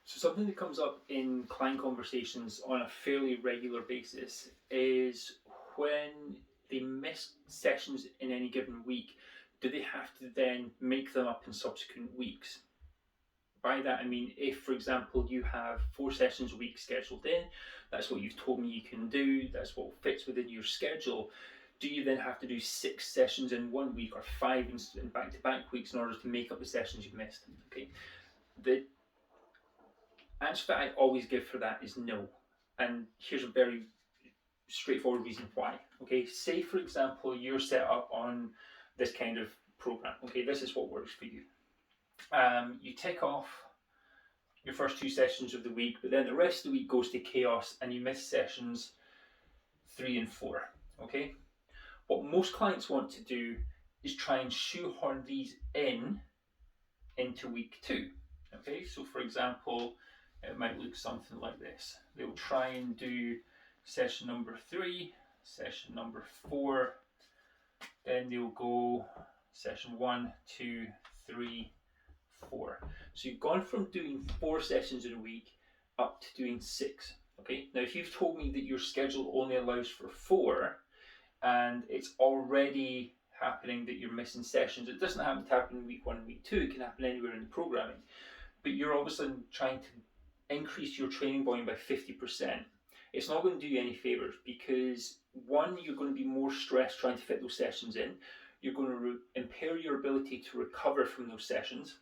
So something that comes up in client conversations on a fairly regular basis is when they miss sessions in any given week, do they have to then make them up in subsequent weeks? By that I mean, if for example you have 4 sessions a week scheduled in, that's what you've told me you can do, that's what fits within your schedule. Do you then have to do 6 sessions in one week or 5 in back-to-back weeks in order to make up the sessions you've missed? Okay, the answer that I always give for that is no. And here's a very straightforward reason why. Okay, say for example you're set up on this kind of program. Okay, this is what works for you. You tick off your first 2 sessions of the week, but then the rest of the week goes to chaos and you miss sessions 3 and 4. Okay, what most clients want to do is try and shoehorn these into week 2. Okay, so for example, it might look something like this. They'll try and do session number 3, session number 4, then they'll go session 1, 2, 3, 4. So you've gone from doing 4 sessions in a week up to doing 6. Okay, now if you've told me that your schedule only allows for 4 and it's already happening that you're missing sessions, it doesn't happen to happen in week 1 and week 2, it can happen anywhere in the programming, but you're obviously trying to increase your training volume by 50%, it's not going to do you any favours, because one, you're going to be more stressed trying to fit those sessions in, you're going to impair your ability to recover from those sessions,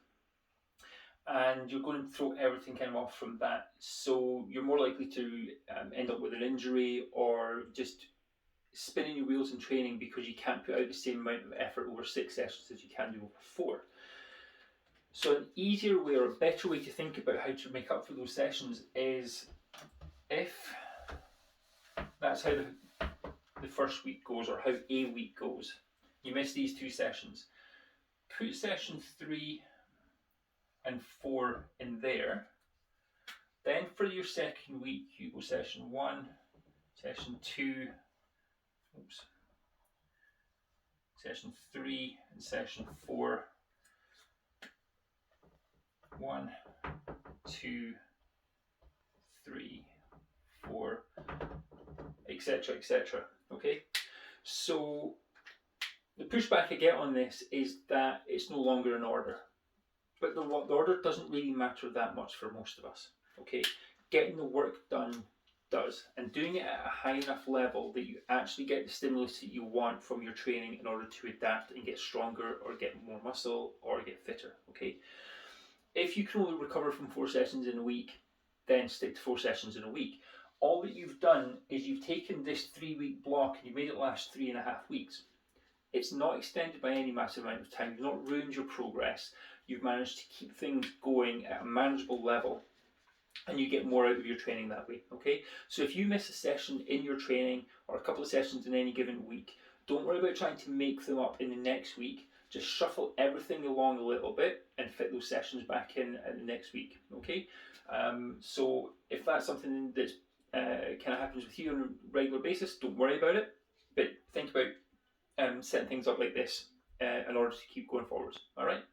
and you're going to throw everything kind of off from that. So you're more likely to end up with an injury or just spinning your wheels in training because you can't put out the same amount of effort over 6 sessions as you can do over 4. So an easier way or a better way to think about how to make up for those sessions is, if that's how the first week goes, or how a week goes, you miss these 2 sessions, put session 3 and 4 in there. Then for your second week, you go session 1, session 2, session 3 and session 4. 1, 2, 3, 4, etc., etc. Okay, so the pushback I get on this is that it's no longer an order, but the order doesn't really matter that much for most of us. Okay, getting the work done does, and doing it at a high enough level that you actually get the stimulus that you want from your training in order to adapt and get stronger or get more muscle or get fitter. Okay, if you can only recover from 4 sessions in a week, then stick to 4 sessions in a week. All that you've done is you've taken this 3-week block and you made it last 3.5 weeks. It's not extended by any massive amount of time. You've not ruined your progress. You've managed to keep things going at a manageable level, and you get more out of your training that way. Okay, so if you miss a session in your training or a couple of sessions in any given week, don't worry about trying to make them up in the next week. Just shuffle everything along a little bit and fit those sessions back in the next week. Okay, so if that's something that kind of happens with you on a regular basis, don't worry about it, but think about setting things up like this in order to keep going forwards. All right.